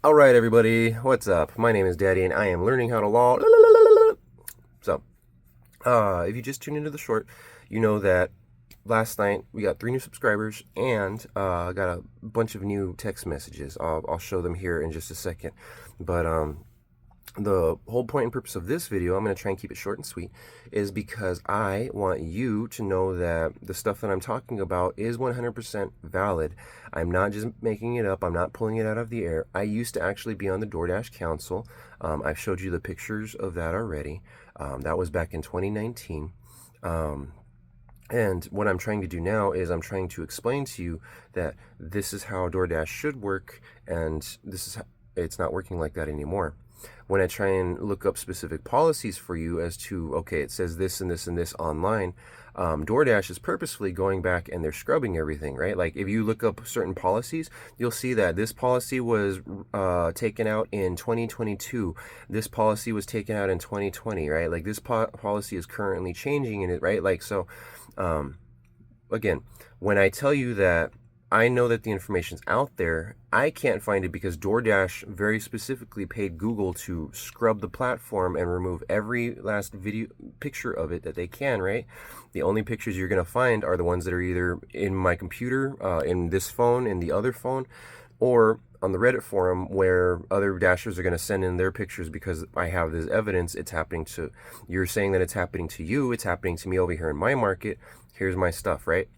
All right, everybody, what's up? My name is Daddy, and I am learning how to law. So, if you just tuned into the short, you know that last night we got 3 new subscribers and got a bunch of new text messages. I'll show them here in just a second, but the whole point and purpose of this video, I'm going to try and keep it short and sweet, is because I want you to know that the stuff that I'm talking about is 100% valid. I'm not just making it up. I'm not pulling it out of the air. I used to actually be on the Doordash Council. I've showed you the pictures of that already. That was back in 2019. And what I'm trying to do now is I'm trying to explain to you that this is how Doordash should work, and this is how, it's not working like that anymore. When I try and look up specific policies for you as to, okay, it says this and this and this online, Doordash is purposefully going back and they're scrubbing everything, right? Like if you look up certain policies, you'll see that this policy was taken out in 2022. This policy was taken out in 2020, right? Like this policy is currently changing in it, right? Like, so, again, when I tell you that I know that the information's out there, I can't find it because Doordash very specifically paid Google to scrub the platform and remove every last video picture of it that they can, right? The only pictures you're going to find are the ones that are either in my computer, in this phone, in the other phone, or on the Reddit forum where other dashers are going to send in their pictures because I have this evidence. It's happening to, you're saying that it's happening to you, it's happening to me over here in my market. Here's my stuff, right?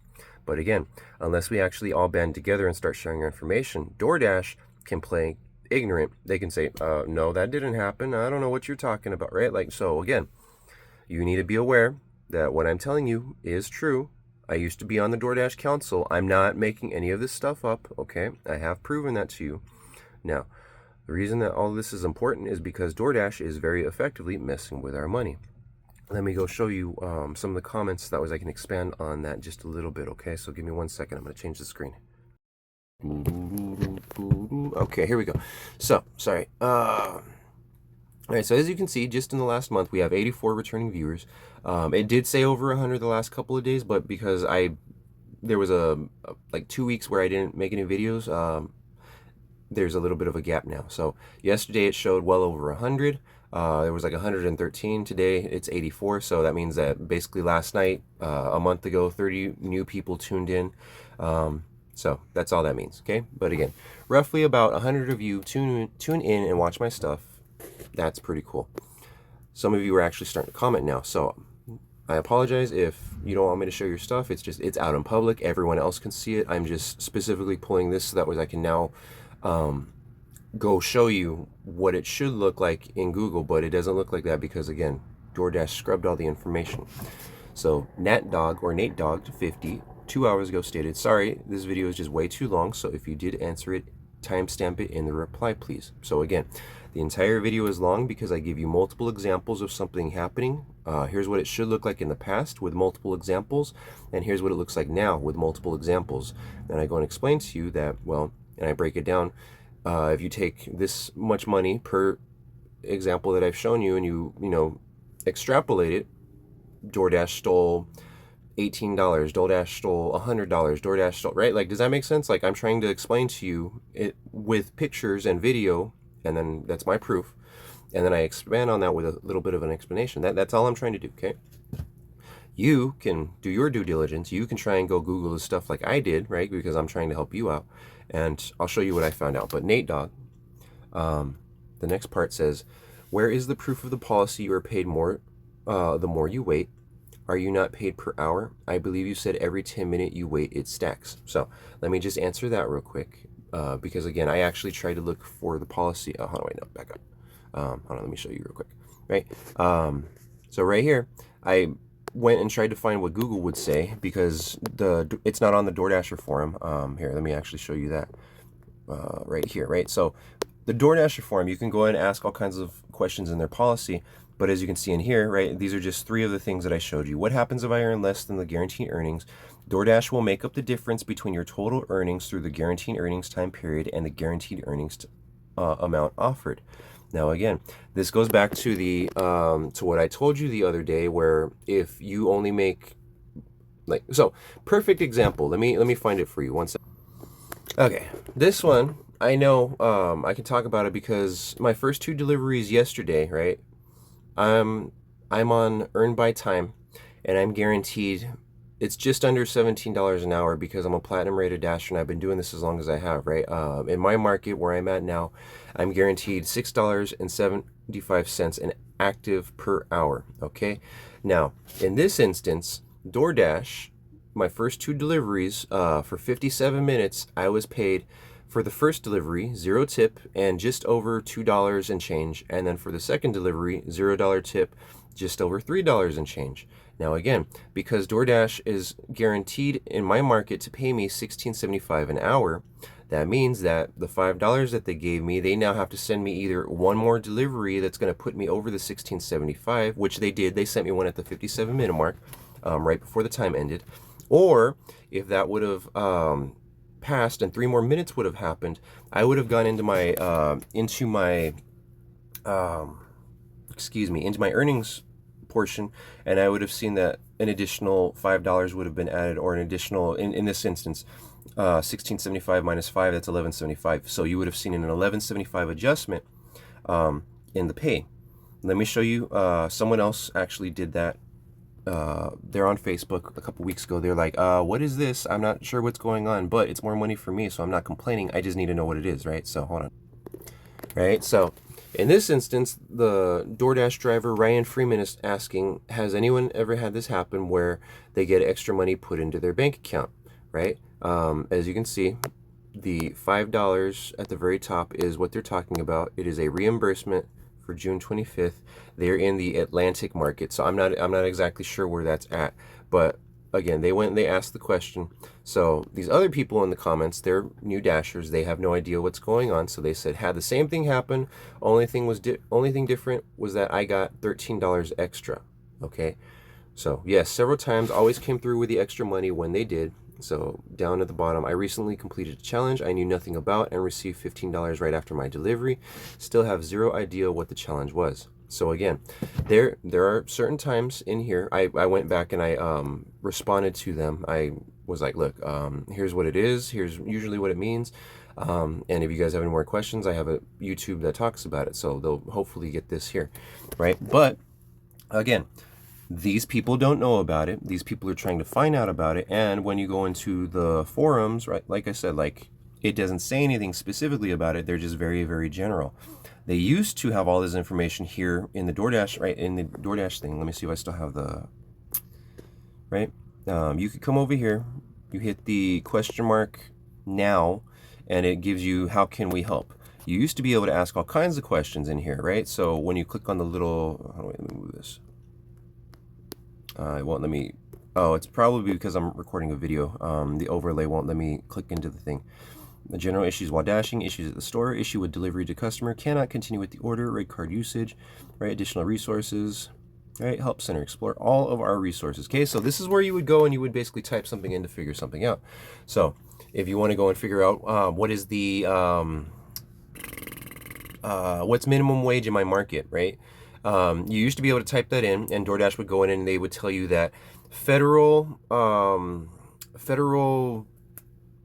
But again, unless we actually all band together and start sharing our information, Doordash can play ignorant. They can say, no, that didn't happen. I don't know what you're talking about, right? Like, so again, you need to be aware that what I'm telling you is true. I used to be on the Doordash Council. I'm not making any of this stuff up, okay? I have proven that to you. Now, the reason that all this is important is because Doordash is very effectively messing with our money. Let me go show you some of the comments. That way I can expand on that just a little bit, okay? So give me 1 second. I'm going to change the screen. Okay, here we go. So, sorry. All right, so as you can see, just in the last month, we have 84 returning viewers. It did say over 100 the last couple of days, but because there was like 2 weeks where I didn't make any videos, there's a little bit of a gap now. So yesterday it showed well over 100. There was like 113 today. It's 84. So that means that basically last night, a month ago, 30 new people tuned in. So that's all that means. Okay. But again, roughly about 100 of you tune in and watch my stuff. That's pretty cool. Some of you are actually starting to comment now. So I apologize if you don't want me to show your stuff. It's out in public. Everyone else can see it. I'm just specifically pulling this so that way I can now go show you what it should look like in Google, but it doesn't look like that because again, Doordash scrubbed all the information. So NatDog or Nate Dog 50 2 hours ago stated, sorry, this video is just way too long, so if you did answer it, timestamp it in the reply, please. So again, the entire video is long because I give you multiple examples of something happening. Here's what it should look like in the past with multiple examples, and here's what it looks like now with multiple examples. And I go and explain to you that, well, and I break it down. If you take this much money per example that I've shown you and you extrapolate it, Doordash stole $18, Doordash stole $100, Doordash stole, right? Like, does that make sense? Like, I'm trying to explain to you it with pictures and video, and then that's my proof. And then I expand on that with a little bit of an explanation. That's all I'm trying to do, okay? You can do your due diligence. You can try and go Google this stuff like I did, right? Because I'm trying to help you out. And I'll show you what I found out. But Nate Dog, the next part says, where is the proof of the policy you are paid more the more you wait? Are you not paid per hour? I believe you said every 10 minutes you wait, it stacks. So let me just answer that real quick. Because again, I actually tried to look for the policy. Oh, hold on, wait, no, back up. Hold on, let me show you real quick. Right? So right here, I went and tried to find what Google would say because it's not on the Doordasher forum. Here, let me actually show you that right here, right? So the Doordasher forum, you can go ahead and ask all kinds of questions in their policy, but as you can see in here, right, these are just 3 of the things that I showed you. What happens if I earn less than the guaranteed earnings? Doordash will make up the difference between your total earnings through the guaranteed earnings time period and the guaranteed earnings amount offered. Now again, this goes back to the to what I told you the other day, where if you only make, like, so perfect example. Let me find it for you. 1 second. Okay, this one I know I can talk about it because my first two deliveries yesterday, right? I'm on earned by time, and I'm guaranteed it's just under $17 an hour because I'm a platinum rated dasher and I've been doing this as long as I have, right? In my market where I'm at now, I'm guaranteed $6.75 an active per hour. Okay, now in this instance, DoorDash, my first two deliveries for 57 minutes, I was paid for the first delivery, zero tip and just over $2 and change. And then for the second delivery, $0 tip, just over $3 and change. Now again, because DoorDash is guaranteed in my market to pay me $16.75 an hour, that means that the $5 that they gave me, they now have to send me either one more delivery that's going to put me over the $16.75, which they did. They sent me one at the 57-minute mark, right before the time ended. Or if that would have passed and 3 more minutes would have happened, I would have gone into my into my earnings portion, and I would have seen that an additional $5 would have been added, or an additional, in this instance, 1675 minus 5, that's 1175. So you would have seen an 1175 adjustment in the pay. Let me show you. Someone else actually did that. They're on Facebook a couple weeks ago. They're like, what is this? I'm not sure what's going on, but it's more money for me, so I'm not complaining. I just need to know what it is, right? So hold on. Right, so in this instance, the DoorDash driver, Ryan Freeman, is asking, has anyone ever had this happen where they get extra money put into their bank account, right? As you can see, the $5 at the very top is what they're talking about. It is a reimbursement for June 25th. They're in the Atlantic market, so I'm not exactly sure where that's at, but again, they went and they asked the question. So these other people in the comments, they're new dashers, they have no idea what's going on, so they said had the same thing happen, only thing different was that I got $13 extra. Okay, so yes, several times, always came through with the extra money when they did. So down at the bottom, I recently completed a challenge I knew nothing about and received $15 right after my delivery. Still have zero idea what the challenge was. So again, there are certain times in here, I went back and I responded to them. I was like, look, here's what it is, here's usually what it means, and if you guys have any more questions, I have a YouTube that talks about it, so they'll hopefully get this here, right? But again, these people don't know about it. These people are trying to find out about it. And when you go into the forums, right, like I said, like, it doesn't say anything specifically about it. They're just very, very general. They used to have all this information here in the DoorDash, right, in the DoorDash thing. Let me see if I still have the, right? You could come over here, you hit the question mark now, and it gives you how can we help. You used to be able to ask all kinds of questions in here, right? So when you click on the little, how do I move this? It won't let me, oh, it's probably because I'm recording a video. The overlay won't let me click into the thing. The general issues while dashing, issues at the store, issue with delivery to customer, cannot continue with the order, rate card usage, right, additional resources, right, help center, explore all of our resources. Okay, so this is where you would go and you would basically type something in to figure something out. So if you want to go and figure out what is the, what's minimum wage in my market, right? You used to be able to type that in, and DoorDash would go in and they would tell you that federal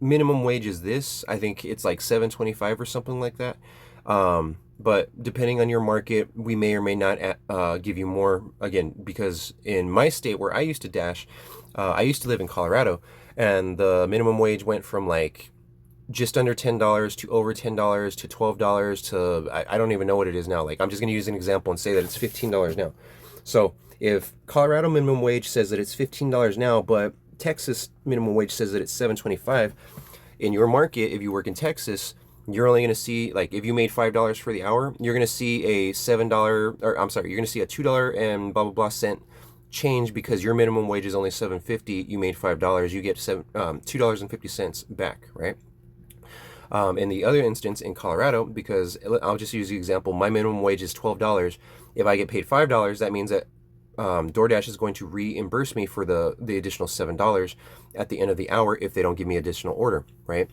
minimum wage is this. I think it's like $7.25 or something like that. But depending on your market, we may or may not give you more, again, because in my state where I used to dash, I used to live in Colorado, and the minimum wage went from like just under $10 to over $10 to $12 to, I don't even know what it is now. Like, I'm just going to use an example and say that it's $15 now. So if Colorado minimum wage says that it's $15 now, but Texas minimum wage says that it's $7.25, in your market, if you work in Texas, you're only going to see, like, if you made $5 for the hour, you're going to see a $7, or I'm sorry, you're going to see a $2 and blah, blah, blah cent change because your minimum wage is only $7.50. You made $5, you get $2.50 back, right? In the other instance in Colorado, because I'll just use the example, my minimum wage is $12. If I get paid $5, that means that DoorDash is going to reimburse me for the additional $7 at the end of the hour if they don't give me additional order, right?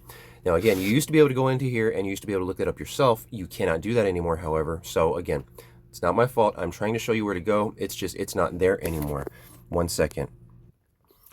Now, again, you used to be able to go into here and you used to be able to look that up yourself. You cannot do that anymore, however. So again, it's not my fault. I'm trying to show you where to go. It's just, it's not there anymore. 1 second.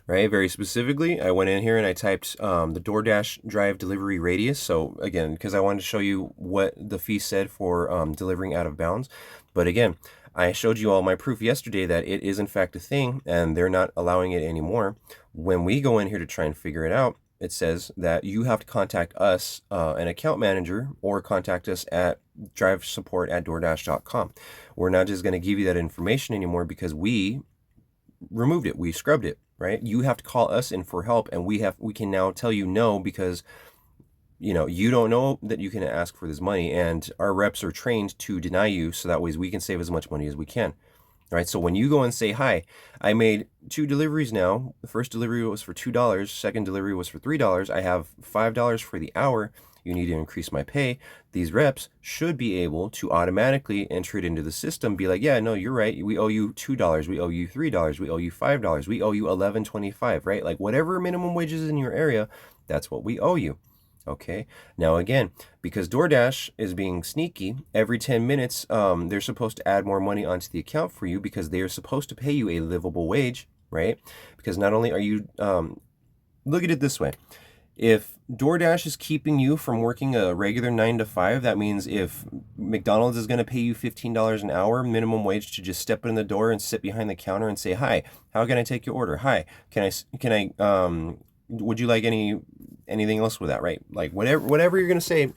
right? Very specifically, I went in here and I typed the DoorDash drive delivery radius. So again, because I wanted to show you what the fee said for delivering out of bounds. But again, I showed you all my proof yesterday that it is in fact a thing and they're not allowing it anymore. When we go in here to try and figure it out, it says that you have to contact us, an account manager, or contact us at drivesupport@doordash.com. We're not just going to give you that information anymore because we removed it, we scrubbed it, right? You have to call us in for help, and we can now tell you no because you don't know that you can ask for this money, and our reps are trained to deny you so that way we can save as much money as we can. All right, so when you go and say, hi, I made 2 deliveries now. The first delivery was for $2. Second delivery was for $3. I have $5 for the hour. You need to increase my pay. These reps should be able to automatically enter it into the system, be like, yeah, no, you're right. We owe you $2. We owe you $3. We owe you $5. We owe you $11.25, right? Like whatever minimum wage is in your area, that's what we owe you. Okay, now again, because DoorDash is being sneaky, every 10 minutes, they're supposed to add more money onto the account for you because they are supposed to pay you a livable wage, right? Because not only are you, look at it this way. If DoorDash is keeping you from working a regular 9 to 5, that means if McDonald's is going to pay you $15 an hour minimum wage to just step in the door and sit behind the counter and say, hi, how can I take your order? Hi, would you like anything else with that, right? Like whatever you're going to say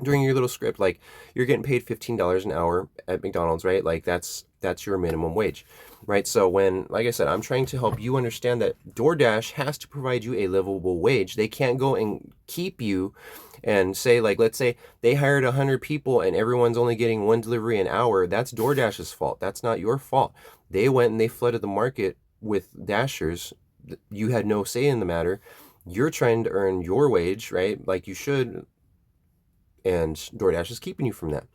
during your little script, like you're getting paid $15 an hour at McDonald's, right? Like that's your minimum wage, right? So when, like I said, I'm trying to help you understand that DoorDash has to provide you a livable wage. They can't go and keep you and say, like, let's say they hired 100 people and everyone's only getting 1 delivery an hour. That's DoorDash's fault. That's not your fault. They went and they flooded the market with dashers. You had no say in the matter. You're trying to earn your wage, right? Like you should. And DoorDash is keeping you from that,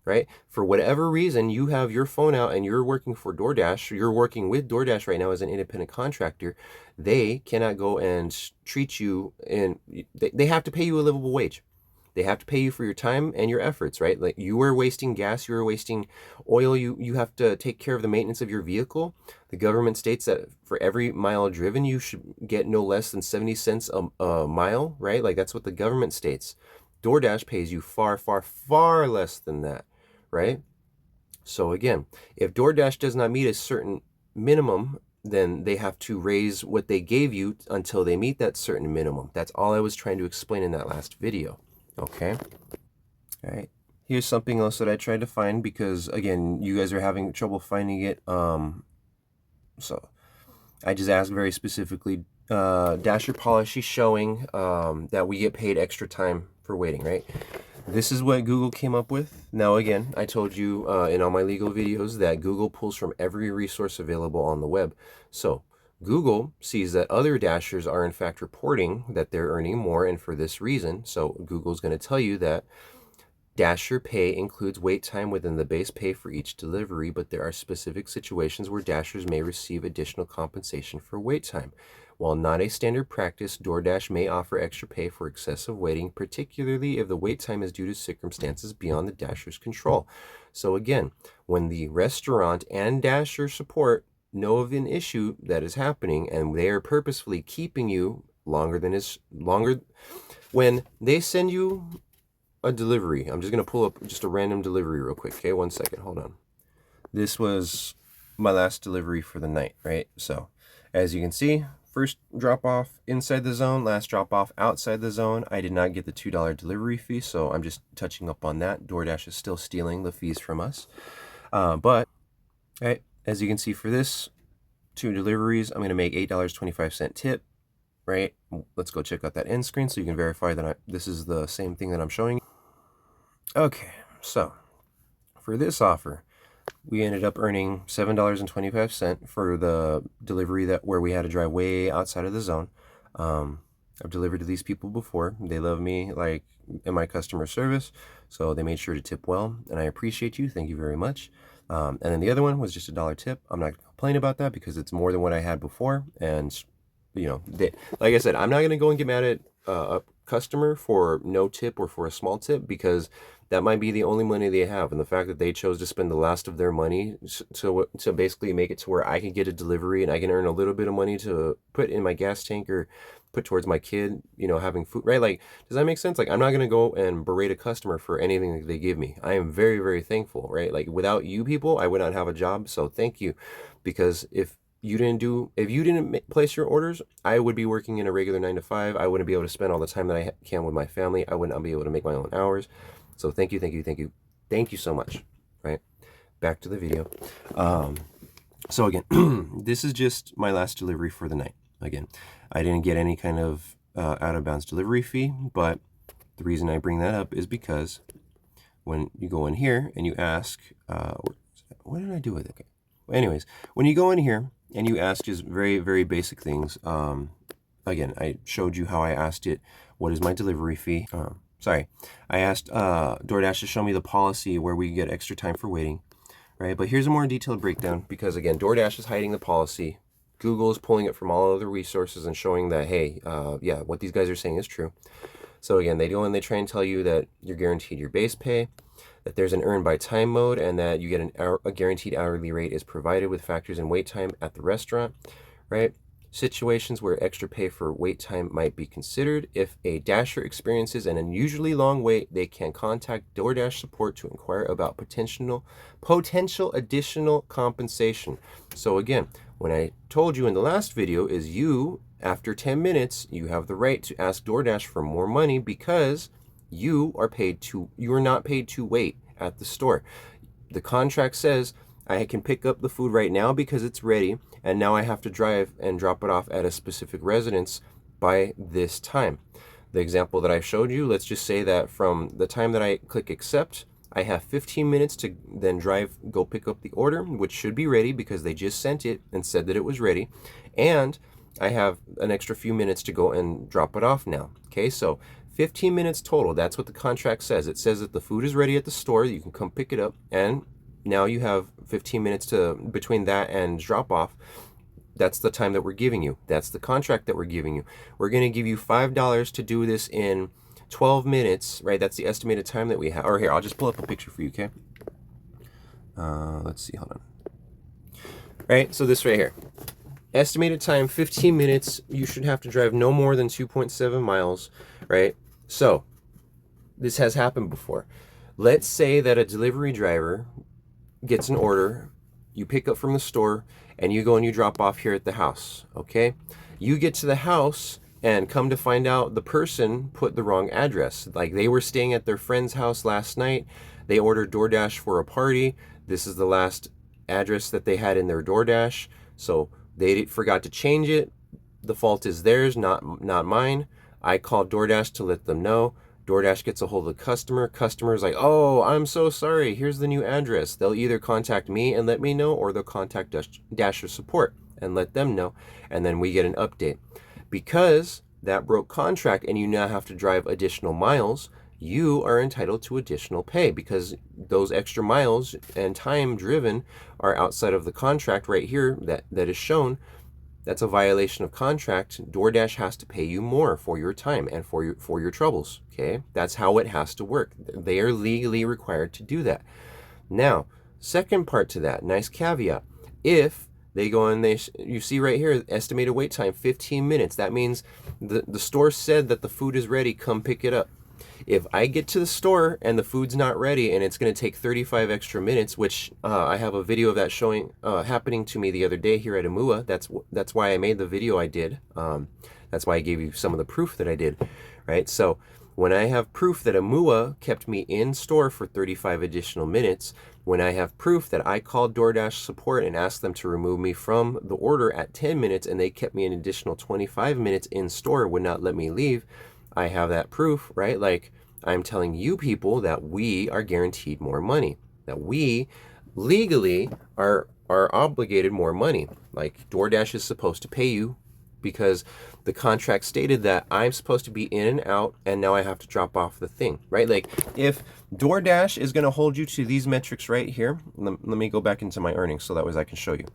right? For whatever reason, you have your phone out and you're working for DoorDash, you're working with DoorDash right now as an independent contractor. They cannot go and treat you, and they have to pay you a livable wage. They have to pay you for your time and your efforts, right? Like you are wasting gas, you are wasting oil, you have to take care of the maintenance of your vehicle. The government states that for every mile driven, you should get no less than 70 cents a mile, right? Like that's what the government states. DoorDash pays you far, far, far less than that, right? So again, if DoorDash does not meet a certain minimum, then they have to raise what they gave you until they meet that certain minimum. That's all I was trying to explain in that last video. Okay. All right. Here's something else that I tried to find because again, you guys are having trouble finding it. So I just asked very specifically, Dasher policy showing that we get paid extra time for waiting, right? This is what Google came up with. Now again, I told you in all my legal videos that Google pulls from every resource available on the web. So Google sees that other dashers are in fact reporting that they're earning more, and for this reason, so Google's going to tell you that dasher pay includes wait time within the base pay for each delivery, but there are specific situations where dashers may receive additional compensation for wait time. While not a standard practice, DoorDash may offer extra pay for excessive waiting, particularly if the wait time is due to circumstances beyond the dasher's control. So again, when the restaurant and dasher support know of an issue that is happening and they are purposefully keeping you longer, when they send you a delivery, I'm just going to pull up just a random delivery real quick. Okay, 1 second, hold on. This was my last delivery for the night, right? So as you can see, first drop off inside the zone, last drop off outside the zone. I did not get the $2 delivery fee, so I'm just touching up on that. DoorDash is still stealing the fees from us. But right, as you can see for this 2 deliveries, I'm going to make $8.25 tip, right? Let's go check out that end screen so you can verify that this is the same thing that I'm showing you. Okay, so for this offer, we ended up earning $7.25 for the delivery where we had to drive way outside of the zone. I've delivered to these people before. They love me like in my customer service, so they made sure to tip well, and I appreciate you. Thank you very much. And then the other one was just a $1 tip. I'm not going to complain about that because it's more than what I had before. And, like I said, I'm not going to go and get mad at customer for no tip or for a small tip, because that might be the only money they have. And the fact that they chose to spend the last of their money to basically make it to where I can get a delivery and I can earn a little bit of money to put in my gas tank or put towards my kid, you know, having food, right? Like, does that make sense? Like, I'm not going to go and berate a customer for anything that they give me. I am very, very thankful, right? Like, without you people, I would not have a job. So thank you. Because if you didn't place your orders, I would be working in a regular 9 to 5. I wouldn't be able to spend all the time that I can with my family. I would not be able to make my own hours. So thank you, thank you, thank you. Thank you so much, right? Back to the video. So again, this is just my last delivery for the night. Again, I didn't get any kind of out-of-bounds delivery fee, but the reason I bring that up is because when you go in here and you ask, what did I do with it? Okay. Well, anyways, when you go in here and you ask just very, very basic things, again, I showed you how I asked it, what is my delivery fee? Sorry, I asked DoorDash to show me the policy where we get extra time for waiting, right? But here's a more detailed breakdown, because again, DoorDash is hiding the policy. Google is pulling it from all other resources and showing that, hey, yeah, what these guys are saying is true. So again, they go and they try and tell you that you're guaranteed your base pay, that there's an earn by time mode, and that you get a guaranteed hourly rate is provided with factors in wait time at the restaurant, right? Situations where extra pay for wait time might be considered. If a dasher experiences an unusually long wait, they can contact DoorDash support to inquire about potential additional compensation. So again, when I told you in the last video is you, after 10 minutes, you have the right to ask DoorDash for more money, because you are not paid to wait at the store. The contract says I can pick up the food right now because it's ready, and now I have to drive and drop it off at a specific residence by this time. The example that I showed you, let's just say that from the time that I click accept, I have 15 minutes to then go pick up the order, which should be ready because they just sent it and said that it was ready. And I have an extra few minutes to go and drop it off now. Okay, so 15 minutes total. That's what the contract says. It says that the food is ready at the store. You can come pick it up, and now you have 15 minutes between that and drop off. That's the time that we're giving you. That's the contract that we're giving you. We're going to give you $5 to do this in 12 minutes, right? That's the estimated time that we have. Or here, I'll just pull up a picture for you, okay? Let's see, hold on. Right, so this right here. Estimated time, 15 minutes. You should have to drive no more than 2.7 miles, right? So, this has happened before. Let's say that a delivery driver gets an order, you pick up from the store, and you go and you drop off here at the house, okay? You get to the house and come to find out the person put the wrong address. Like, they were staying at their friend's house last night. They ordered DoorDash for a party. This is the last address that they had in their DoorDash. So they forgot to change it. The fault is theirs, not mine. I called DoorDash to let them know. DoorDash gets a hold of the customer. Customer's like, oh, I'm so sorry. Here's the new address. They'll either contact me and let me know, or they'll contact Dasher support and let them know. And then we get an update. Because that broke contract and you now have to drive additional miles, you are entitled to additional pay, because those extra miles and time driven are outside of the contract right here that is shown. That's a violation of contract. DoorDash has to pay you more for your time and for your troubles, okay? That's how it has to work. They are legally required to do that. Now, second part to that, nice caveat. If they go and you see right here, estimated wait time, 15 minutes. That means the store said that the food is ready, come pick it up. If I get to the store and the food's not ready and it's going to take 35 extra minutes, which I have a video of that showing happening to me the other day here at Amua. That's why I made the video I did. That's why I gave you some of the proof that I did, right? So when I have proof that Amua kept me in store for 35 additional minutes, when I have proof that I called DoorDash support and asked them to remove me from the order at 10 minutes and they kept me an additional 25 minutes in store, would not let me leave, I have that proof, right? Like, I'm telling you people that we are guaranteed more money, that we legally are obligated more money. Like, DoorDash is supposed to pay you because the contract stated that I'm supposed to be in and out, and now I have to drop off the thing, right? Like, if DoorDash is going to hold you to these metrics right here, let me go back into my earnings so that way I can show you.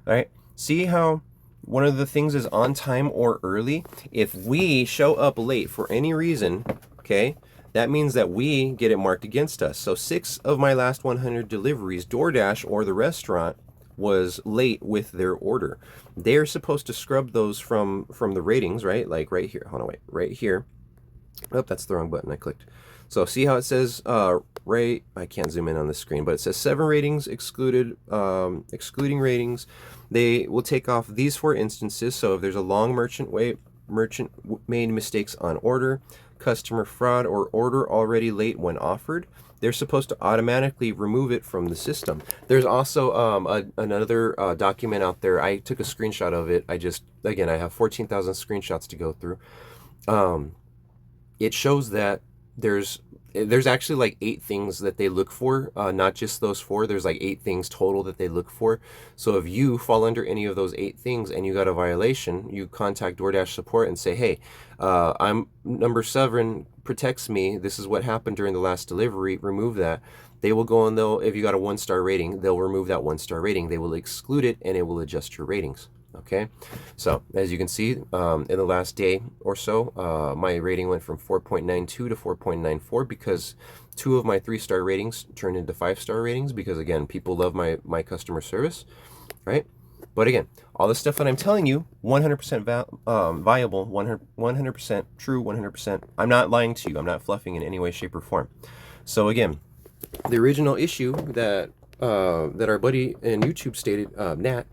All right, see how one of the things is on time or early. If we show up late for any reason, okay, that means that we get it marked against us. So 6 of my last 100 deliveries, DoorDash or the restaurant was late with their order. They're supposed to scrub those from the ratings, right? Like right here. Hold on, wait. Right here. Oh, that's the wrong button. I clicked. So see how it says right? I can't zoom in on the screen, but it says 7 ratings excluded, excluding ratings. They will take off these 4 instances. So if there's a long merchant made mistakes on order, customer fraud, or order already late when offered, they're supposed to automatically remove it from the system. There's also another document out there. I took a screenshot of it. Again, I have 14,000 screenshots to go through. It shows that there's actually like 8 things that they look for, not just those 4. There's like 8 things total that they look for. So if you fall under any of those 8 things and you got a violation, you contact DoorDash support and say, hey, I'm number 7 protects me. This is what happened during the last delivery. Remove that. They will go and if you got a 1-star rating, they'll remove that 1-star rating. They will exclude it and it will adjust your ratings. Okay, so as you can see, in the last day or so, my rating went from 4.92 to 4.94 because 2 of my 3-star ratings turned into 5-star ratings because, again, people love my customer service, right? But again, all the stuff that I'm telling you, 100% viable, 100% true, 100%. I'm not lying to you. I'm not fluffing in any way, shape, or form. So again, the original issue that our buddy in YouTube stated, Nat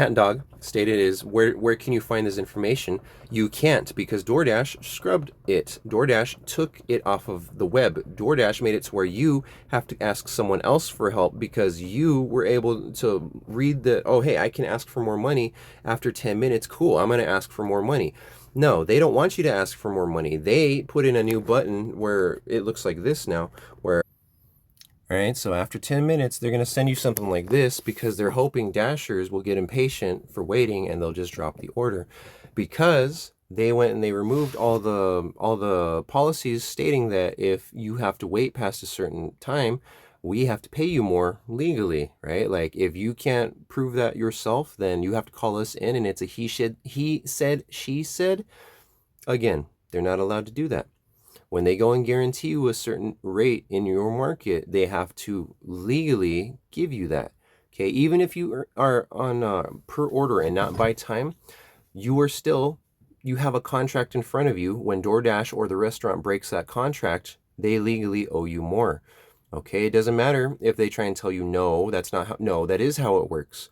and Dog stated, is where can you find this information? You can't, because DoorDash scrubbed it. DoorDash took it off of the web. DoorDash made it to where you have to ask someone else for help because you were able to read oh, hey, I can ask for more money after 10 minutes. Cool, I'm going to ask for more money. No, they don't want you to ask for more money. They put in a new button where it looks like this now, where Alright, so after 10 minutes, they're going to send you something like this because they're hoping Dashers will get impatient for waiting and they'll just drop the order. Because they went and they removed all the policies stating that if you have to wait past a certain time, we have to pay you more legally, right? Like if you can't prove that yourself, then you have to call us in and it's a he said, she said. Again, they're not allowed to do that. When they go and guarantee you a certain rate in your market, they have to legally give you that. Okay, even if you are on per order and not by time, you have a contract in front of you. When DoorDash or the restaurant breaks that contract, they legally owe you more. Okay, it doesn't matter if they try and tell you no, that's not how, no, that is how it works.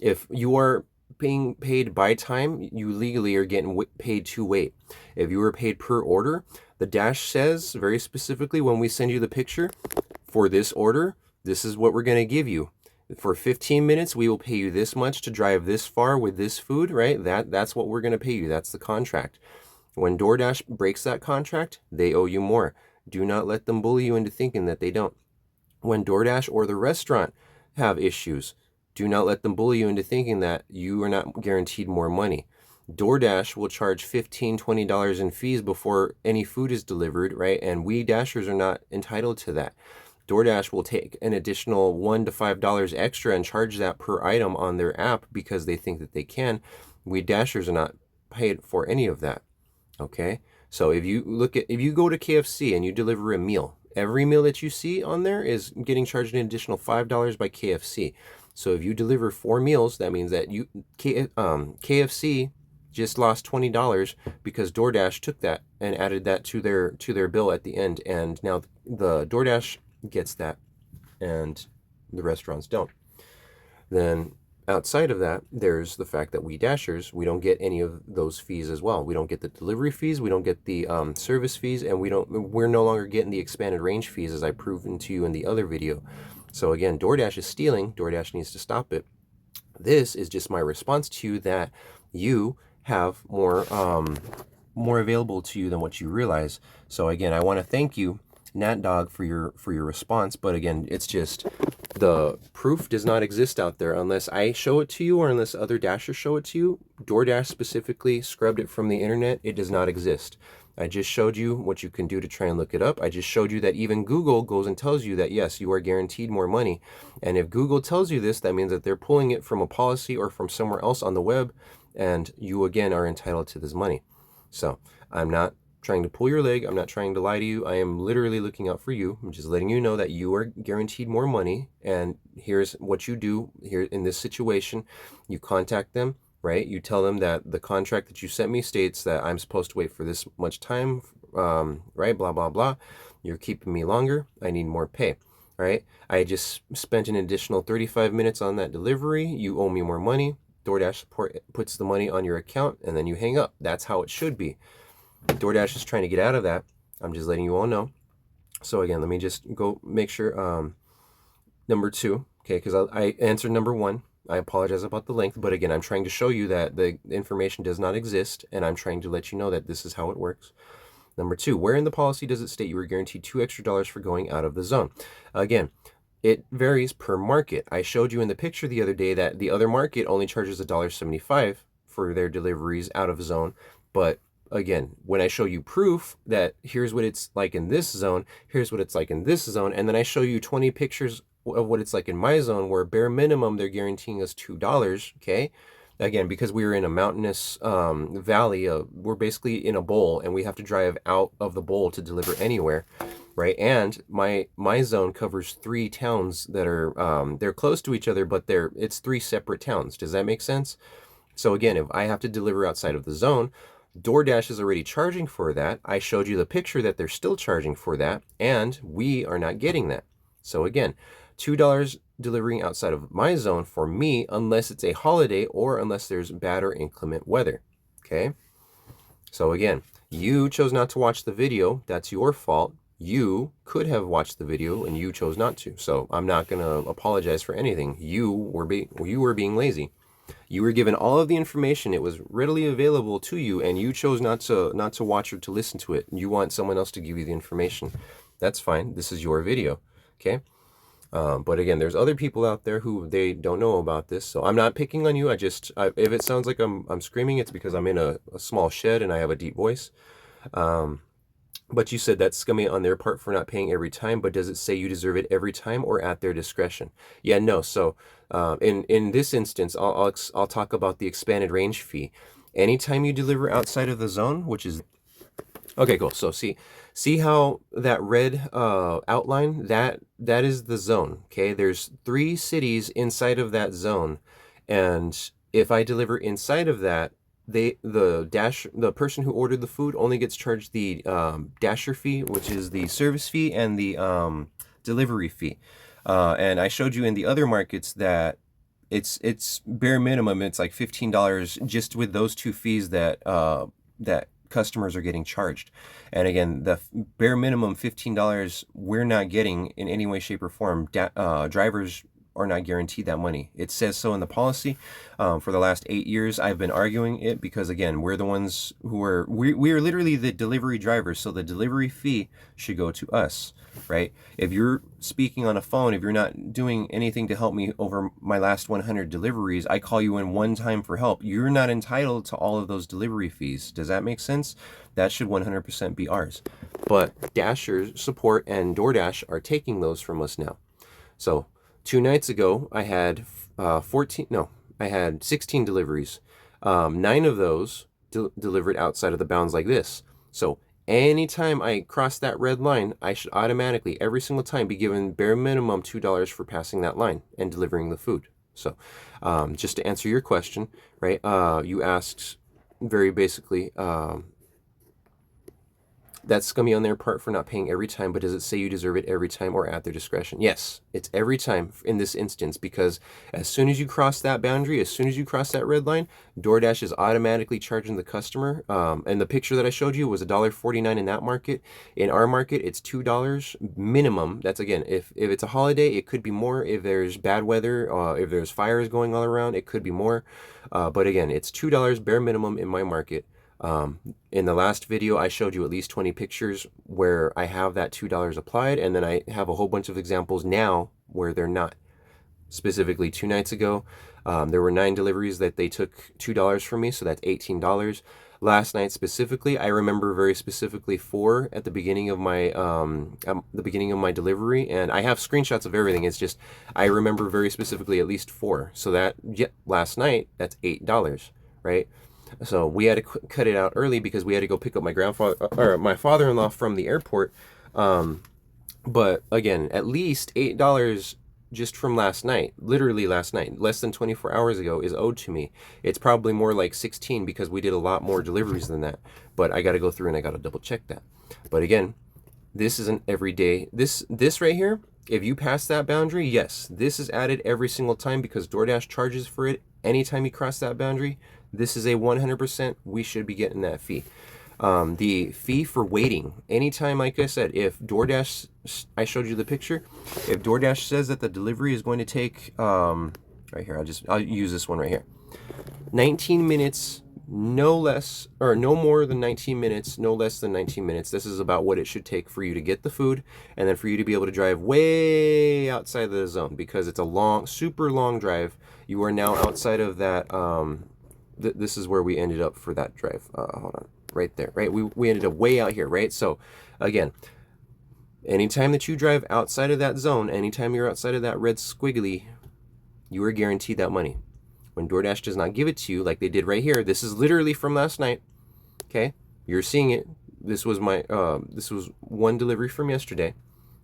If you are being paid by time, you legally are getting paid to wait. If you were paid per order, the Dash says very specifically when we send you the picture, for this order, this is what we're going to give you. For 15 minutes, we will pay you this much to drive this far with this food, right? That's what we're going to pay you. That's the contract. When DoorDash breaks that contract, they owe you more. Do not let them bully you into thinking that they don't. When DoorDash or the restaurant have issues, do not let them bully you into thinking that you are not guaranteed more money. DoorDash will charge $15, $20 in fees before any food is delivered, right? And we Dashers are not entitled to that. DoorDash will take an additional $1 to $5 extra and charge that per item on their app because they think that they can. We Dashers are not paid for any of that. Okay? So if you go to KFC and you deliver a meal, every meal that you see on there is getting charged an additional $5 by KFC. So if you deliver 4 meals, that means that KFC just lost $20 because DoorDash took that and added that to their bill at the end, and now the DoorDash gets that and the restaurants don't. Then outside of that, there's the fact that we Dashers, we don't get any of those fees as well. We don't get the delivery fees, we don't get the service fees, and we're no longer getting the expanded range fees, as I proven to you in the other video. So again, DoorDash is stealing. DoorDash needs to stop it. This is just my response to you that you have more available to you than what you realize. So again, I want to thank you, Nat Dog, for your response. But again, it's just the proof does not exist out there unless I show it to you or unless other Dashers show it to you. DoorDash specifically scrubbed it from the internet. It does not exist. I just showed you what you can do to try and look it up. I just showed you that even Google goes and tells you that, yes, you are guaranteed more money. And if Google tells you this, that means that they're pulling it from a policy or from somewhere else on the web. and you again are entitled to this money. So I'm not trying to pull your leg. I'm not trying to lie to you. I am literally looking out for you. I'm just letting you know that you are guaranteed more money. And here's what you do here in this situation. You contact them, right? You tell them that the contract that you sent me states that I'm supposed to wait for this much time, right? Blah, blah, blah. You're keeping me longer. I need more pay, right? I just spent an additional 35 minutes on that delivery. You owe me more money. DoorDash support puts the money on your account, and then you hang up. That's how it should be. DoorDash is trying to get out of that. I'm just letting you all know. So again, let me just go make sure. Number two, okay, because I answered number one. I apologize about the length, but again, I'm trying to show you that the information does not exist, and I'm trying to let you know that this is how it works. Number two, where in the policy does it state you are guaranteed $2 extra for going out of the zone? Again, it varies per market. I showed you in the picture the other day that the other market only charges $1.75 for their deliveries out of zone. But again, when I show you proof that here's what it's like in this zone, here's what it's like in this zone, and then I show you 20 pictures of what it's like in my zone, where bare minimum they're guaranteeing us $2, okay? Again, because we are in a mountainous valley, we're basically in a bowl, and we have to drive out of the bowl to deliver anywhere, right? And my zone covers 3 towns that are they're close to each other, but it's 3 separate towns. Does that make sense? So again, if I have to deliver outside of the zone, DoorDash is already charging for that. I showed you the picture that they're still charging for that, and we are not getting that. So again, $2 delivering outside of my zone for me, unless it's a holiday or unless there's bad or inclement weather. Okay? So again, you chose not to watch the video. That's your fault. You could have watched the video and you chose not to. So I'm not going to apologize for anything. You were being lazy. You were given all of the information. It was readily available to you, and you chose not to watch or to listen to it. You want someone else to give you the information. That's fine. This is your video. Okay? But again, there's other people out there who they don't know about this, so I'm not picking on you. If it sounds like I'm screaming, it's because I'm in a small shed and I have a deep voice. But you said that's scummy on their part for not paying every time, but does it say you deserve it every time or at their discretion? Yeah, no. So in this instance, I'll talk about the expanded range fee. Anytime you deliver outside of the zone, which is okay, cool. So see how that red outline, that is the zone. Okay, there's 3 cities inside of that zone, and if I deliver inside of that, the person who ordered the food only gets charged the dasher fee, which is the service fee, and the delivery fee. And I showed you in the other markets that it's bare minimum. It's like $15 just with those 2 fees that customers are getting charged. And again, the bare minimum $15 we're not getting in any way, shape, or form. Drivers are not guaranteed that money. It says so in the policy. For the last 8 years, I've been arguing it because, again, we're the ones who are, we are literally the delivery drivers, so the delivery fee should go to us, right? If you're speaking on a phone, if you're not doing anything to help me over my last 100 deliveries, I call you in one time for help, you're not entitled to all of those delivery fees. Does that make sense? That should 100% be ours. But Dasher support and DoorDash are taking those from us now. So 2 nights ago, I had 16 deliveries. 9 of those delivered outside of the bounds like this. So anytime I cross that red line, I should automatically, every single time, be given bare minimum $2 for passing that line and delivering the food. So just to answer your question, right, you asked very basically, that's scummy on their part for not paying every time, but does it say you deserve it every time or at their discretion? Yes, it's every time in this instance, because as soon as you cross that boundary, as soon as you cross that red line, DoorDash is automatically charging the customer. And the picture that I showed you was $1.49 in that market. In our market, it's $2 minimum. That's, again, if it's a holiday, it could be more. If there's bad weather, if there's fires going all around, it could be more. But again, it's $2 bare minimum in my market. In the last video, I showed you at least 20 pictures where I have that $2 applied, and then I have a whole bunch of examples now where they're not. Specifically, 2 nights ago, there were 9 deliveries that they took $2 from me, so that's $18. Last night specifically, I remember very specifically 4 at the beginning of my delivery, and I have screenshots of everything. It's just I remember very specifically at least 4. So that, yeah, last night, that's $8. right? So we had to cut it out early because we had to go pick up my grandfather or my father-in-law from the airport. But again, at least $8 just from last night, literally last night, less than 24 hours ago, is owed to me. It's probably more like 16 because we did a lot more deliveries than that. But I got to go through and I got to double check that. But again, this isn't every day. This right here, if you pass that boundary, yes, this is added every single time because DoorDash charges for it anytime you cross that boundary. This is a 100%, we should be getting that fee. The fee for waiting, anytime, like I said, if DoorDash, I showed you the picture, if DoorDash says that the delivery is going to take, right here, I'll use this one right here, 19 minutes, no less, or no more than 19 minutes, no less than 19 minutes. This is about what it should take for you to get the food and then for you to be able to drive way outside of the zone because it's a long, super long drive. You are now outside of that, this is where we ended up for that drive. Hold on, right there, right? We ended up way out here, right? So again, anytime that you drive outside of that zone, anytime you're outside of that red squiggly, you are guaranteed that money. When DoorDash does not give it to you, like they did right here, this is literally from last night, okay? You're seeing it. This was my, this was one delivery from yesterday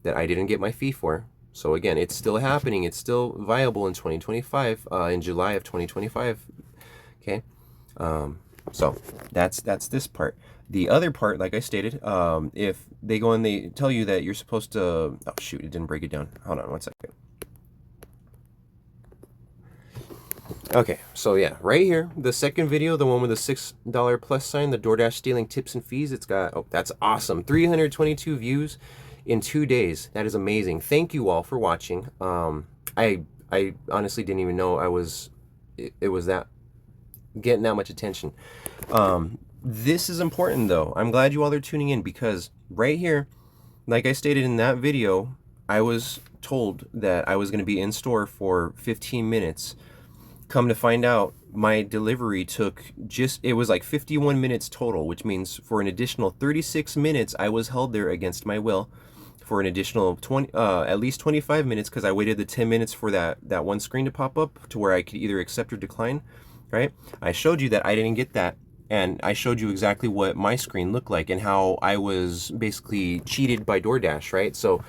that I didn't get my fee for. So again, it's still happening. It's still viable in 2025, in July of 2025. Okay, so that's this part. The other part, like I stated, if they go and they tell you that you're supposed to, oh shoot, it didn't break it down. Hold on one second. Okay, so yeah, right here, the second video, the one with the $6 plus sign, the DoorDash stealing tips and fees, it's got, oh, that's awesome. 322 views in 2 days. That is amazing. Thank you all for watching. I honestly didn't even know it was that getting that much attention. This is important though. I'm glad you all are tuning in because right here, like I stated in that video, I was told that I was going to be in store for 15 minutes. Come to find out, my delivery took it was like 51 minutes total, which means for an additional 36 minutes, I was held there against my will for an additional at least 25 minutes because I waited the 10 minutes for that one screen to pop up to where I could either accept or decline. Right? I showed you that I didn't get that, and I showed you exactly what my screen looked like and how I was basically cheated by DoorDash, right? So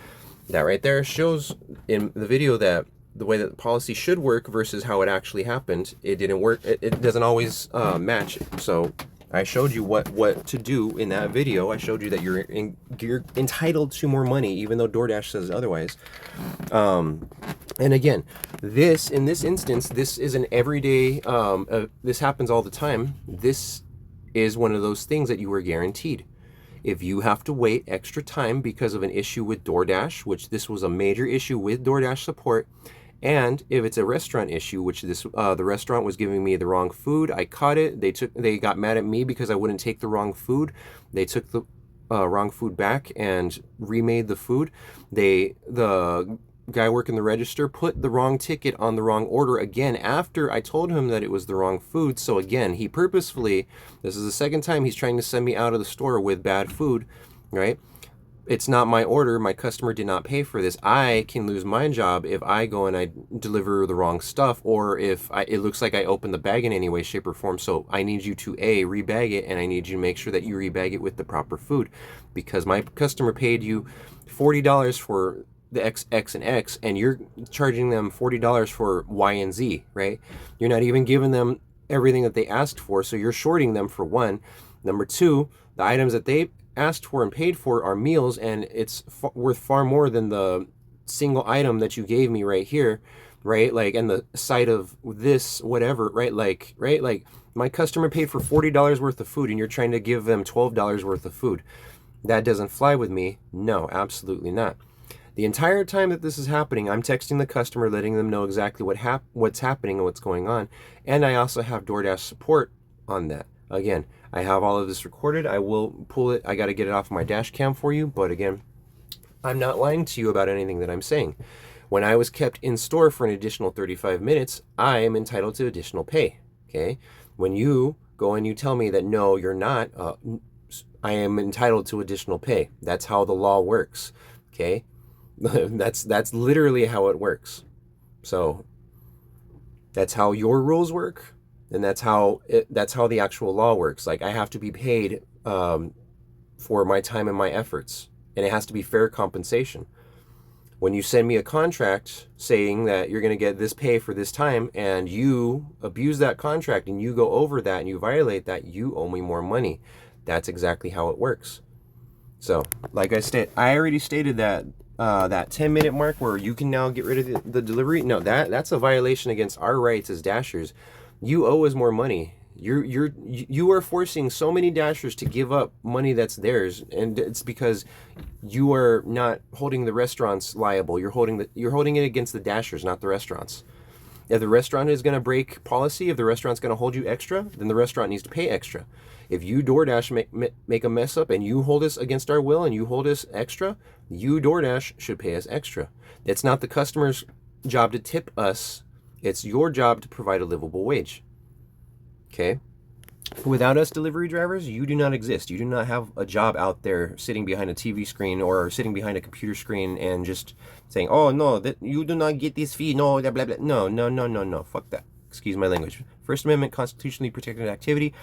that right there shows in the video that the way that the policy should work versus how it actually happened, it didn't work. It doesn't always match. So I showed you what to do in that video. I showed you that you're entitled to more money, even though DoorDash says otherwise. And again, in this instance, this is an everyday, this happens all the time. This is one of those things that you are guaranteed. If you have to wait extra time because of an issue with DoorDash, which this was a major issue with DoorDash support, and if it's a restaurant issue, which the restaurant was giving me the wrong food, I caught it. They got mad at me because I wouldn't take the wrong food. They took the wrong food back and remade the food. The guy working the register put the wrong ticket on the wrong order again after I told him that it was the wrong food. So again, he purposefully, this is the second time he's trying to send me out of the store with bad food, right? It's not my order. My customer did not pay for this. I can lose my job if I go and I deliver the wrong stuff, or if it looks like I opened the bag in any way, shape, or form. So I need you to rebag it, and I need you to make sure that you rebag it with the proper food, because my customer paid you $40 for the X and X, and you're charging them $40 for Y and Z, right? You're not even giving them everything that they asked for, so you're shorting them for one. Number two, the items that they asked for and paid for are meals, and it's worth far more than the single item that you gave me right here, right? Like, and the side of this, whatever, right? Like, right? Like, my customer paid for $40 worth of food, and you're trying to give them $12 worth of food. That doesn't fly with me. No, absolutely not. The entire time that this is happening, I'm texting the customer, letting them know exactly what's happening and what's going on. And I also have DoorDash support on that. Again, I have all of this recorded. I will pull it. I got to get it off my dash cam for you. But again, I'm not lying to you about anything that I'm saying. When I was kept in store for an additional 35 minutes, I am entitled to additional pay. Okay? When you go and you tell me that no, you're not, I am entitled to additional pay. That's how the law works. Okay? That's literally how it works. So that's how your rules work. And that's how the actual law works. Like, I have to be paid for my time and my efforts, and it has to be fair compensation. When you send me a contract saying that you're going to get this pay for this time, and you abuse that contract and you go over that and you violate that, you owe me more money. That's exactly how it works. So, like I already stated that that 10-minute mark where you can now get rid of the delivery. No, that's a violation against our rights as Dashers. You owe us more money. You are forcing so many Dashers to give up money that's theirs, and it's because you are not holding the restaurants liable. You're holding it against the Dashers, not the restaurants. If the restaurant is going to break policy, if the restaurant's going to hold you extra, then the restaurant needs to pay extra. If you DoorDash make a mess up and you hold us against our will and you hold us extra, you DoorDash should pay us extra. It's not the customer's job to tip us. It's your job to provide a livable wage. Okay? Without us delivery drivers, you do not exist. You do not have a job out there sitting behind a TV screen or sitting behind a computer screen and just saying, "Oh no, that you do not get this fee." No, blah blah blah. No, no, no, no, no. Fuck that. Excuse my language. First Amendment, constitutionally protected activity.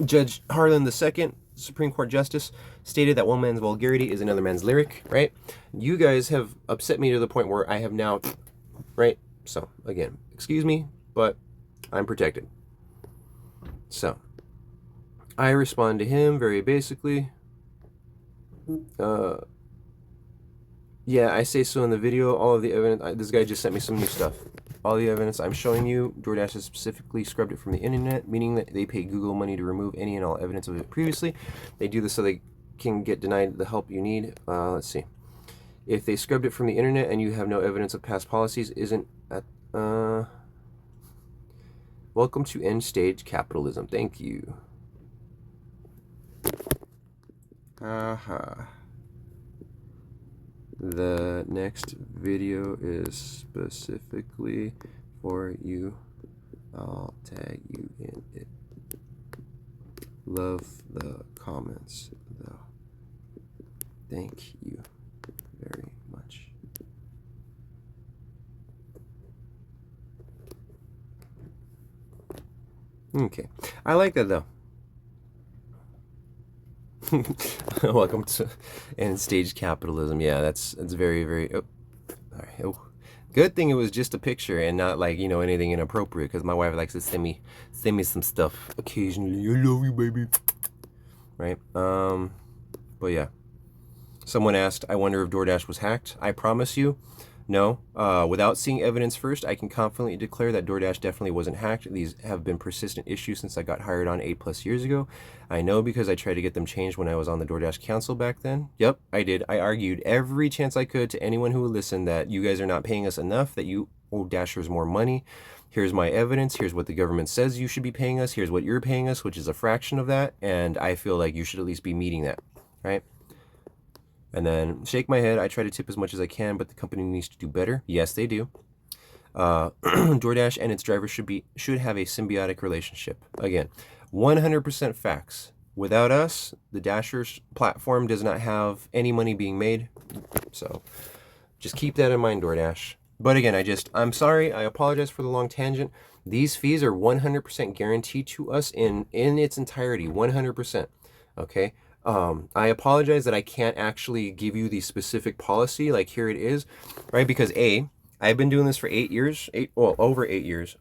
Judge Harlan II, Supreme Court Justice, stated that one man's vulgarity is another man's lyric. Right? You guys have upset me to the point where I have now, right? So again, excuse me, but I'm protected. So, I respond to him very basically. Yeah, I say so in the video. All of the evidence, this guy just sent me some new stuff. All the evidence I'm showing you, DoorDash has specifically scrubbed it from the internet, meaning that they pay Google money to remove any and all evidence of it previously. They do this so they can get denied the help you need. Let's see. If they scrubbed it from the internet and you have no evidence of past policies, isn't that, welcome to end stage capitalism. Thank you. The next video is specifically for you. I'll tag you in it. Love the comments though. Thank you very much. Okay, I like that though. Welcome to end stage capitalism. Yeah, that's very, very. Oh, all right. Oh, good thing it was just a picture and not like, you know, anything inappropriate, because my wife likes to send me some stuff occasionally. I love you, baby. Right. But yeah. Someone asked, I wonder if DoorDash was hacked. I promise you, no. Without seeing evidence first, I can confidently declare that DoorDash definitely wasn't hacked. These have been persistent issues since I got hired on 8+ years ago. I know because I tried to get them changed when I was on the DoorDash council back then. Yep, I did. I argued every chance I could to anyone who would listen that you guys are not paying us enough, that you owe Dashers more money. Here's my evidence. Here's what the government says you should be paying us. Here's what you're paying us, which is a fraction of that. And I feel like you should at least be meeting that, right? And then shake my head. I try to tip as much as I can, but the company needs to do better. Yes, they do. DoorDash and its drivers should have a symbiotic relationship. Again, 100% facts. Without us, the Dashers platform does not have any money being made. So just keep that in mind, DoorDash. But again, I'm sorry. I apologize for the long tangent. These fees are 100% guaranteed to us in its entirety. 100%. Okay. I apologize that I can't actually give you the specific policy, like here it is, right? Because I've been doing this for 8 years, over 8 years.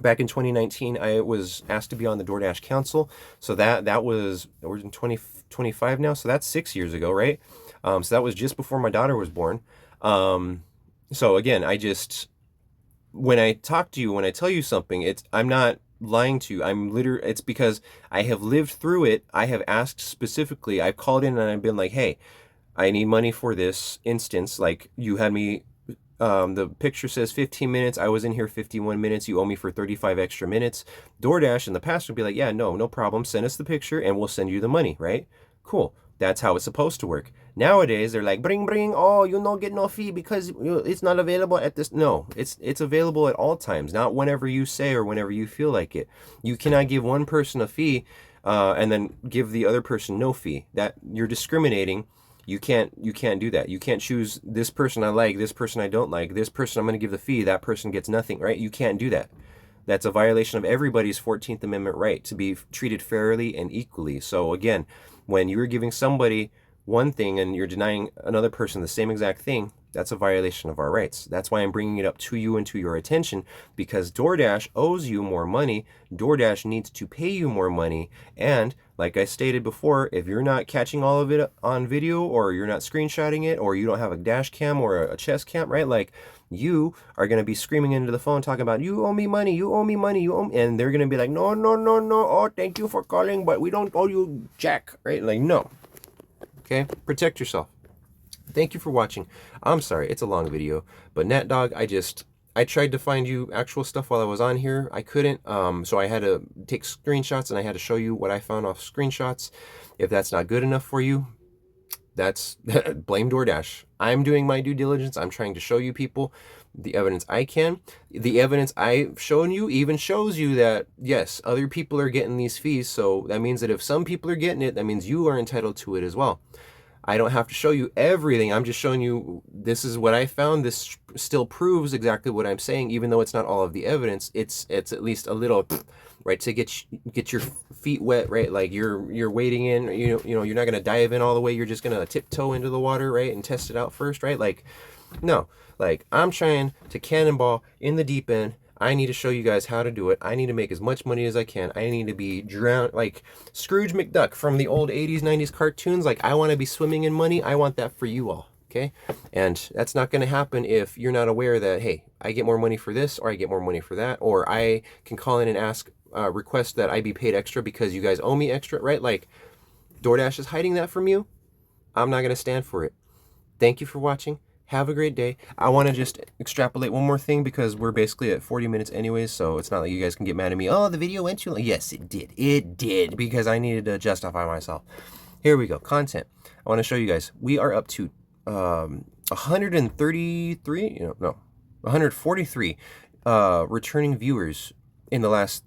Back in 2019, I was asked to be on the DoorDash council. So we're in 2025 now. So that's 6 years ago, right? So that was just before my daughter was born. So again, when I talk to you, when I tell you something, I'm not lying to you. It's because I have lived through it. I have asked specifically, I've called in and I've been like, hey, I need money for this instance. Like you had me, the picture says 15 minutes. I was in here 51 minutes. You owe me for 35 extra minutes. DoorDash in the past would be like, yeah, no problem. Send us the picture and we'll send you the money, right? Cool. That's how it's supposed to work. Nowadays, they're like, bring, oh, you don't get no fee because it's not available at this. No, it's available at all times, not whenever you say or whenever you feel like it. You cannot give one person a fee and then give the other person no fee. That you're discriminating. You can't do that. You can't choose this person I like, this person I don't like, this person I'm going to give the fee, that person gets nothing, right? You can't do that. That's a violation of everybody's 14th Amendment right to be treated fairly and equally. So again, when you're giving somebody one thing and you're denying another person the same exact thing, that's a violation of our rights. That's why I'm bringing it up to you and to your attention, because DoorDash owes you more money. DoorDash needs to pay you more money. And like I stated before, if you're not catching all of it on video, or you're not screenshotting it, or you don't have a dash cam or a chest cam, right? Like, you are going to be screaming into the phone talking about, you owe me money, you owe me money, you owe me. And they're going to be like, no, no, no, no. Oh, thank you for calling, but we don't owe you jack, right? Like, no. Okay, protect yourself. Thank you for watching. I'm sorry, it's a long video, but NatDog, I tried to find you actual stuff while I was on here. I couldn't, so I had to take screenshots and I had to show you what I found off screenshots. If that's not good enough for you, that's blame DoorDash. I'm doing my due diligence. I'm trying to show you people the evidence I can. The evidence I've shown you even shows you that, yes, other people are getting these fees. So that means that if some people are getting it, that means you are entitled to it as well. I don't have to show you everything. I'm just showing you, this is what I found. This still proves exactly what I'm saying, even though it's not all of the evidence. It's at least a little, right, to get your feet wet, right? Like you're wading in, you know, you're not gonna dive in all the way. You're just gonna tiptoe into the water, right, and test it out first, right? Like, no, like I'm trying to cannonball in the deep end. I need to show you guys how to do it. I need to make as much money as I can. I need to be drowned like Scrooge McDuck from the old 80s, 90s cartoons. Like, I want to be swimming in money. I want that for you all, okay? And that's not going to happen if you're not aware that, hey, I get more money for this, or I get more money for that, or I can call in and ask, request that I be paid extra because you guys owe me extra, right? Like, DoorDash is hiding that from you. I'm not going to stand for it. Thank you for watching. Have a great day. I want to just extrapolate one more thing because we're basically at 40 minutes anyways, so it's not like you guys can get mad at me. Oh, the video went too long. Yes, it did. It did, because I needed to justify myself. Here we go. Content. I want to show you guys. We are up to 143 returning viewers in the last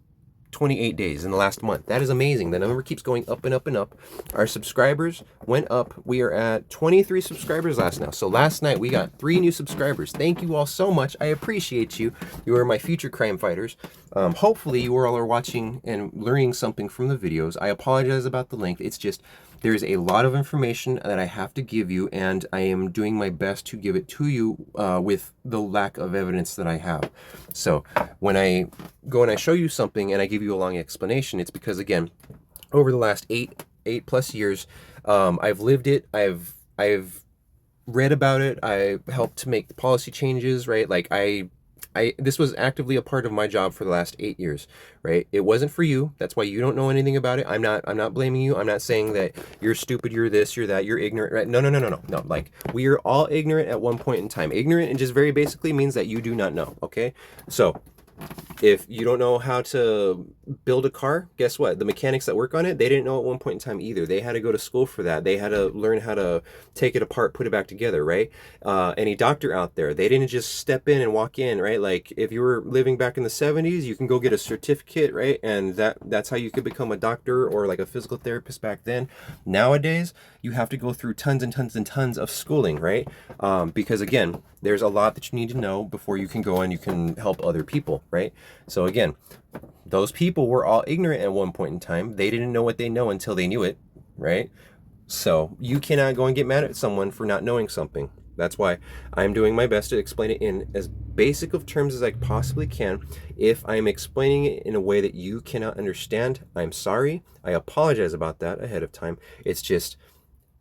28 days, in the last month. That is amazing. The number keeps going up and up and up. Our subscribers went up. We are at 23 subscribers last now. So last night we got 3 new subscribers. Thank you all so much. I appreciate you. You are my future crime fighters. Hopefully you all are watching and learning something from the videos. I apologize about the length. It's just, there's a lot of information that I have to give you, and I am doing my best to give it to you with the lack of evidence that I have. So when I go and I show you something and I give you a long explanation, it's because, again, over the last eight plus years, I've lived it. I've read about it. I helped to make the policy changes, right? Like this was actively a part of my job for the last 8 years, right? It wasn't for you. That's why you don't know anything about it. I'm not blaming you. I'm not saying that you're stupid, you're this, you're that, you're ignorant, right? No. Like, we are all ignorant at one point in time. Ignorant, and just very basically means that you do not know, okay? So if you don't know how to build a car, guess what? The mechanics that work on it, they didn't know at one point in time either. They had to go to school for that. They had to learn how to take it apart, put it back together, right? Any doctor out there, they didn't just step in and walk in, right? Like, if you were living back in the 70s, you can go get a certificate, right? And that's how you could become a doctor or like a physical therapist back then. Nowadays, you have to go through tons and tons and tons of schooling, right? Because again, there's a lot that you need to know before you can go and you can help other people, right? So again, those people were all ignorant at one point in time. They didn't know what they know until they knew it, right? So you cannot go and get mad at someone for not knowing something. That's why I'm doing my best to explain it in as basic of terms as I possibly can. If I'm explaining it in a way that you cannot understand, I'm sorry. I apologize about that ahead of time. It's just,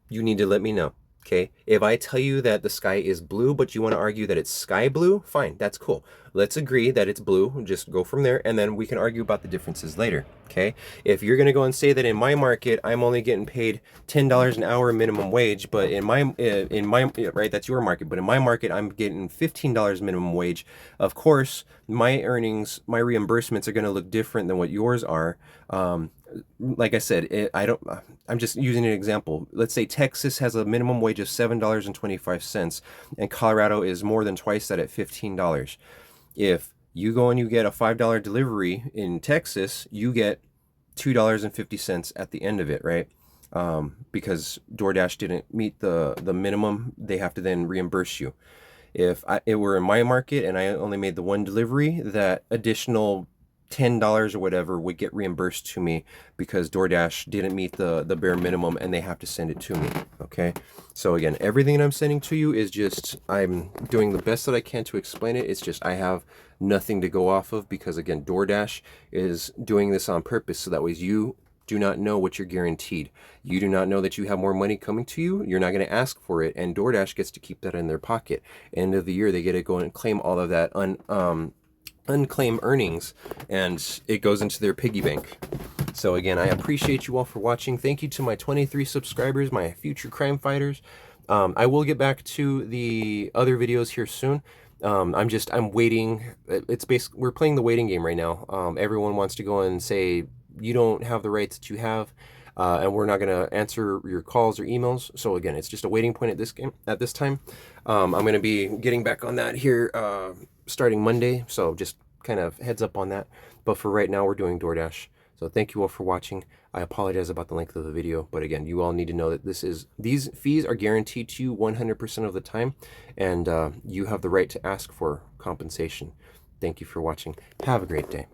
you need to let me know. Okay, if I tell you that the sky is blue, but you want to argue that it's sky blue, fine, that's cool. Let's agree that it's blue, just go from there, and then we can argue about the differences later, okay? If you're going to go and say that in my market, I'm only getting paid $10 an hour minimum wage, but in my, right, that's your market, but in my market, I'm getting $15 minimum wage. Of course, my earnings, my reimbursements are going to look different than what yours are. Like I said, I'm just using an example. Let's say Texas has a minimum wage of $7.25 and Colorado is more than twice that at $15. If you go and you get a $5 delivery in Texas, you get $2.50 at the end of it, right? Because DoorDash didn't meet the minimum, they have to then reimburse you. If it were in my market and I only made the one delivery, that additional $10 or whatever would get reimbursed to me because DoorDash didn't meet the bare minimum and they have to send it to me. Okay, so again, everything that I'm sending to you is just, I'm doing the best that I can to explain it. It's just I have nothing to go off of because again, DoorDash is doing this on purpose so that way you do not know what you're guaranteed. You do not know that you have more money coming to you. You're not going to ask for it, and DoorDash gets to keep that in their pocket. End of the year, they get to go and claim all of that unclaimed earnings, and it goes into their piggy bank. So again, I appreciate you all for watching. Thank you to my 23 subscribers, my future crime fighters. I will get back to the other videos here soon. I'm waiting. It's basically, we're playing the waiting game right now. Everyone wants to go and say, you don't have the rights that you have, and we're not going to answer your calls or emails. So again, it's just a waiting point at this time. I'm going to be getting back on that here starting Monday, so just kind of heads up on that. But for right now, we're doing DoorDash. So thank you all for watching. I apologize about the length of the video, but again, you all need to know that these fees are guaranteed to you 100% of the time, and you have the right to ask for compensation. Thank you for watching. Have a great day.